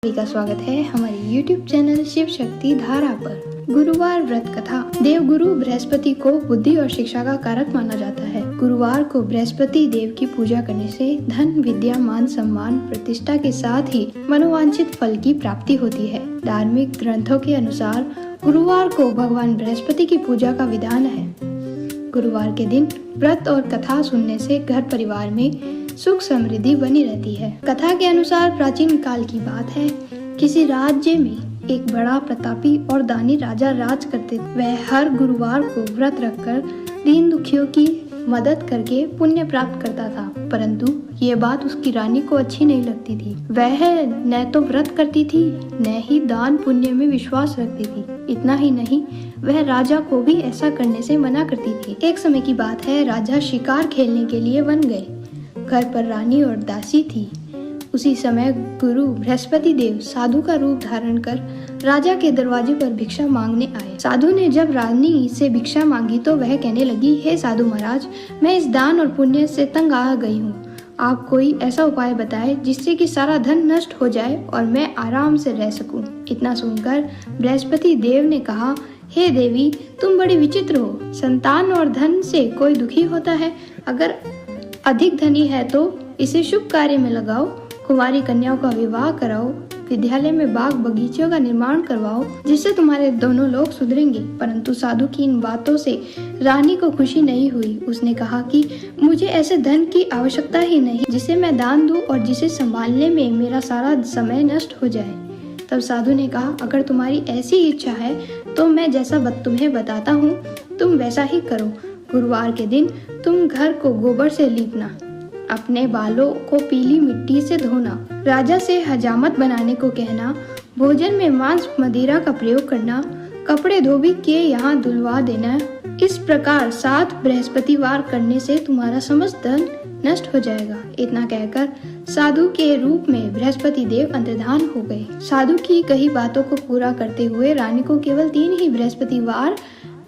सभी का स्वागत है हमारे YouTube चैनल शिव शक्ति धारा पर। गुरुवार व्रत कथा। देवगुरु बृहस्पति को बुद्धि और शिक्षा का कारक माना जाता है। गुरुवार को बृहस्पति देव की पूजा करने से धन, विद्या, मान सम्मान, प्रतिष्ठा के साथ ही मनोवांछित फल की प्राप्ति होती है। धार्मिक ग्रंथों के अनुसार गुरुवार को भगवान बृहस्पति की पूजा का विधान है। गुरुवार के दिन व्रत और कथा सुनने से घर परिवार में सुख समृद्धि बनी रहती है। कथा के अनुसार प्राचीन काल की बात है। किसी राज्य में एक बड़ा प्रतापी और दानी राजा राज करते थे। वह हर गुरुवार को व्रत रखकर दीन दुखियों की मदद करके पुण्य प्राप्त करता था, परंतु ये बात उसकी रानी को अच्छी नहीं लगती थी। वह न तो व्रत करती थी, न ही दान पुण्य में विश्वास रखती थी। इतना ही नहीं, वह राजा को भी ऐसा करने से मना करती थी। एक समय की बात है, राजा शिकार खेलने के लिए वन गए। घर पर रानी और दासी थी। उसी समय गुरु बृहस्पति देव साधु का रूप धारण कर राजा के दरवाजे पर भिक्षा मांगने आए। साधु ने जब रानी से भिक्षा मांगी तो वह कहने लगी, हे साधु महाराज, मैं इस दान और पुण्य से तंग आ गई हूँ। आप कोई ऐसा उपाय बताएं जिससे कि सारा धन नष्ट हो जाए और मैं आराम से रह सकूं। इतना सुनकर बृहस्पति देव ने कहा, हे देवी, तुम बड़ी विचित्र हो। संतान और धन से कोई दुखी होता है? अगर अधिक धनी है तो इसे शुभ कार्य में लगाओ, कुंवारी कन्याओं का विवाह कराओ, विद्यालय में बाग बगीचों का निर्माण करवाओ, जिससे तुम्हारे दोनों लोग सुधरेंगे। परंतु साधु की इन बातों से रानी को खुशी नहीं हुई। उसने कहा कि मुझे ऐसे धन की आवश्यकता ही नहीं जिसे मैं दान दूं और जिसे संभालने में मेरा सारा समय नष्ट हो जाए। तब साधु ने कहा, अगर तुम्हारी ऐसी इच्छा है तो मैं जैसा तुम्हें बताता हूँ तुम वैसा ही करो। गुरुवार के दिन तुम घर को गोबर से लीपना, अपने बालों को पीली मिट्टी से धोना, राजा से हजामत बनाने को कहना, भोजन में मांस मदिरा का प्रयोग करना, कपड़े धोबी के यहाँ धुलवा देना। इस प्रकार 7 बृहस्पतिवार करने से तुम्हारा समस्त धन नष्ट हो जाएगा। इतना कहकर साधु के रूप में बृहस्पति देव अंतर्धान हो गए। साधु की कही बातों को पूरा करते हुए रानी को केवल 3 ही बृहस्पतिवार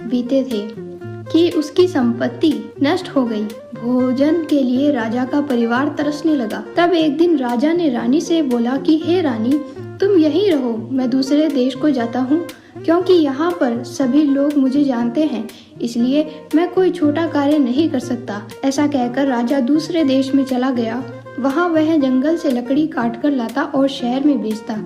बीते थे कि उसकी संपत्ति नष्ट हो गई। भोजन के लिए राजा का परिवार तरसने लगा। तब एक दिन राजा ने रानी से बोला कि हे रानी, तुम यहीं रहो, मैं दूसरे देश को जाता हूँ, क्योंकि यहाँ पर सभी लोग मुझे जानते हैं, इसलिए मैं कोई छोटा कार्य नहीं कर सकता। ऐसा कहकर राजा दूसरे देश में चला गया। वहाँ वह जंगल से लकड़ी काट कर लाता और शहर में बेचता।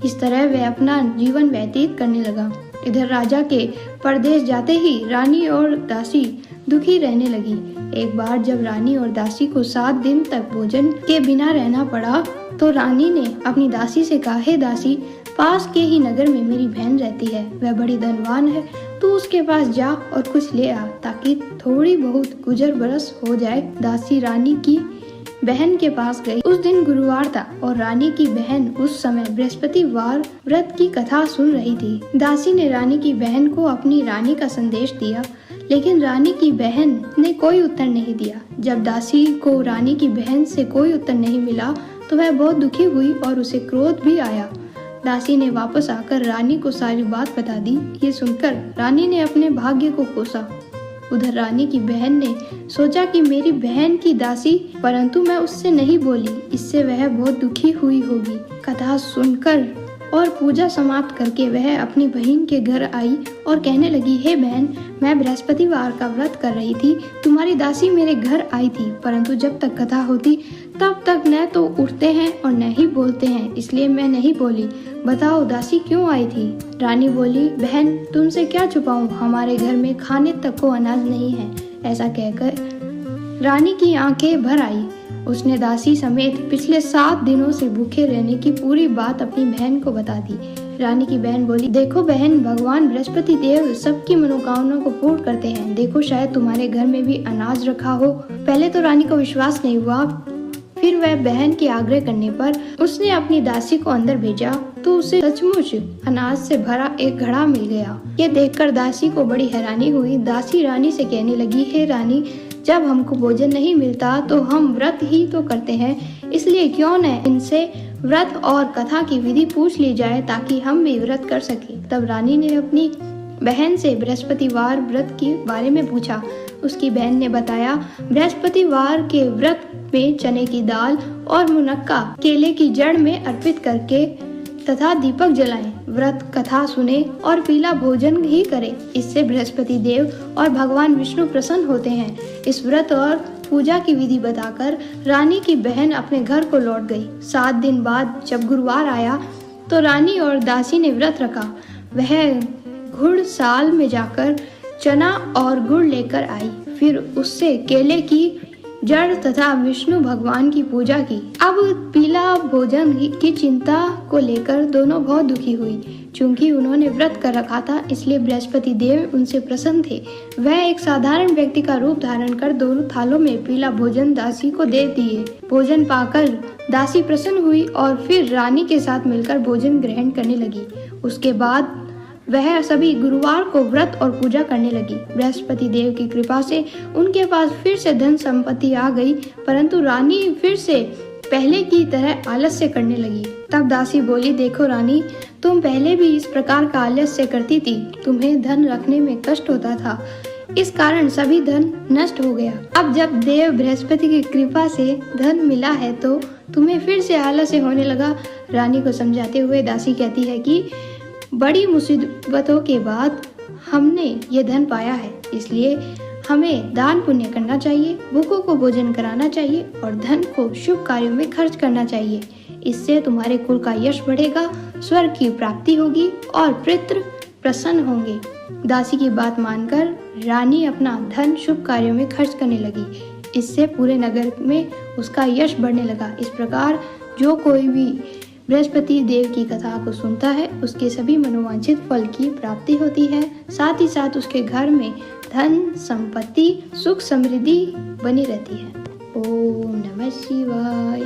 इस तरह वह अपना जीवन व्यतीत करने लगा। इधर राजा के परदेश जाते ही रानी और दासी दुखी रहने लगी। एक बार जब रानी और दासी को 7 दिन तक भोजन के बिना रहना पड़ा तो रानी ने अपनी दासी से कहा, हे दासी, पास के ही नगर में मेरी बहन रहती है, वह बड़ी धनवान है, तू उसके पास जा और कुछ ले आ ताकि थोड़ी बहुत गुजर बरस हो जाए। दासी रानी की बहन के पास गई। उस दिन गुरुवार था और रानी की बहन उस समय बृहस्पतिवार व्रत की कथा सुन रही थी। दासी ने रानी की बहन को अपनी रानी का संदेश दिया, लेकिन रानी की बहन ने कोई उत्तर नहीं दिया। जब दासी को रानी की बहन से कोई उत्तर नहीं मिला तो वह बहुत दुखी हुई और उसे क्रोध भी आया। दासी ने वापस आकर रानी को सारी बात बता दी। ये सुनकर रानी ने अपने भाग्य को कोसा। उधर रानी की बहन ने सोचा कि मेरी बहन की दासी, परंतु मैं उससे नहीं बोली, इससे वह बहुत दुखी हुई होगी। कथा सुनकर और पूजा समाप्त करके वह अपनी बहन के घर आई और कहने लगी, हे बहन, मैं बृहस्पतिवार का व्रत कर रही थी, तुम्हारी दासी मेरे घर आई थी, परंतु जब तक कथा होती तब तक न तो उठते हैं और न ही बोलते हैं, इसलिए मैं नहीं बोली। बताओ दासी क्यों आई थी? रानी बोली, बहन, तुमसे क्या छुपाऊं, हमारे घर में खाने तक को अनाज नहीं है। ऐसा कहकर रानी की आंखें भर आई। उसने दासी समेत पिछले 7 दिनों से भूखे रहने की पूरी बात अपनी बहन को बता दी। रानी की बहन बोली, देखो बहन, भगवान बृहस्पति देव सबकी मनोकामनाओं को पूर्ण करते हैं। देखो, शायद तुम्हारे घर में भी अनाज रखा हो। पहले तो रानी को विश्वास नहीं हुआ, फिर वह बहन के आग्रह करने पर उसने अपनी दासी को अंदर भेजा तो उसे सचमुच अनाज से भरा एक घड़ा मिल गया। ये देखकर दासी को बड़ी हैरानी हुई। दासी रानी से कहने लगी, हे रानी, जब हमको भोजन नहीं मिलता तो हम व्रत ही तो करते हैं, इसलिए क्यों न इनसे व्रत और कथा की विधि पूछ ली जाए ताकि हम भी व्रत कर सके। तब रानी ने अपनी बहन से बृहस्पतिवार व्रत के बारे में पूछा। उसकी बहन ने बताया, बृहस्पतिवार के व्रत में चने की दाल और मुनक्का केले की जड़ में अर्पित करके तथा दीपक जलाएं, व्रत कथा सुने और पीला भोजन ही करें। इससे बृहस्पति देव और भगवान विष्णु प्रसन्न होते हैं। इस व्रत और पूजा की विधि बताकर रानी की बहन अपने घर को लौट गई। 7 दिन बाद जब गुरुवार आया तो रानी और दासी ने व्रत रखा। वह घुड़साल में जाकर चना और गुड़ लेकर आई, फिर उससे केले की जड़ तथा विष्णु भगवान की पूजा की। अब पीला भोजन की चिंता को लेकर दोनों बहुत दुखी हुई। चूंकि उन्होंने व्रत कर रखा था, इसलिए बृहस्पति देव उनसे प्रसन्न थे। वह एक साधारण व्यक्ति का रूप धारण कर दोनों थालों में पीला भोजन दासी को दे दिए। भोजन पाकर दासी प्रसन्न हुई और फिर रानी के साथ मिलकर भोजन ग्रहण करने लगी। उसके बाद वह सभी गुरुवार को व्रत और पूजा करने लगी। बृहस्पति देव की कृपा से उनके पास फिर से धन संपत्ति आ गई, परंतु रानी फिर से पहले की तरह आलस्य करने लगी। तब दासी बोली, देखो रानी, तुम पहले भी इस प्रकार का आलस्य करती थी। तुम्हें धन रखने में कष्ट होता था, इस कारण सभी धन नष्ट हो गया। अब जब देव बृहस्पति की कृपा से धन मिला है तो तुम्हें फिर से आलस्य होने लगा। रानी को समझाते हुए दासी कहती है कि बड़ी मुसीबतों के बाद हमने ये धन पाया है, इसलिए हमें दान पुण्य करना चाहिए, भूखों को भोजन कराना चाहिए और धन को शुभ कार्यों में खर्च करना चाहिए। इससे तुम्हारे कुल का यश बढ़ेगा, स्वर्ग की प्राप्ति होगी और पितृ प्रसन्न होंगे। दासी की बात मानकर रानी अपना धन शुभ कार्यों में खर्च करने लगी। इससे पूरे नगर में उसका यश बढ़ने लगा। इस प्रकार जो कोई भी बृहस्पति देव की कथा को सुनता है, उसके सभी मनोवांछित फल की प्राप्ति होती है। साथ ही साथ उसके घर में धन संपत्ति सुख समृद्धि बनी रहती है। ओम नमः शिवाय।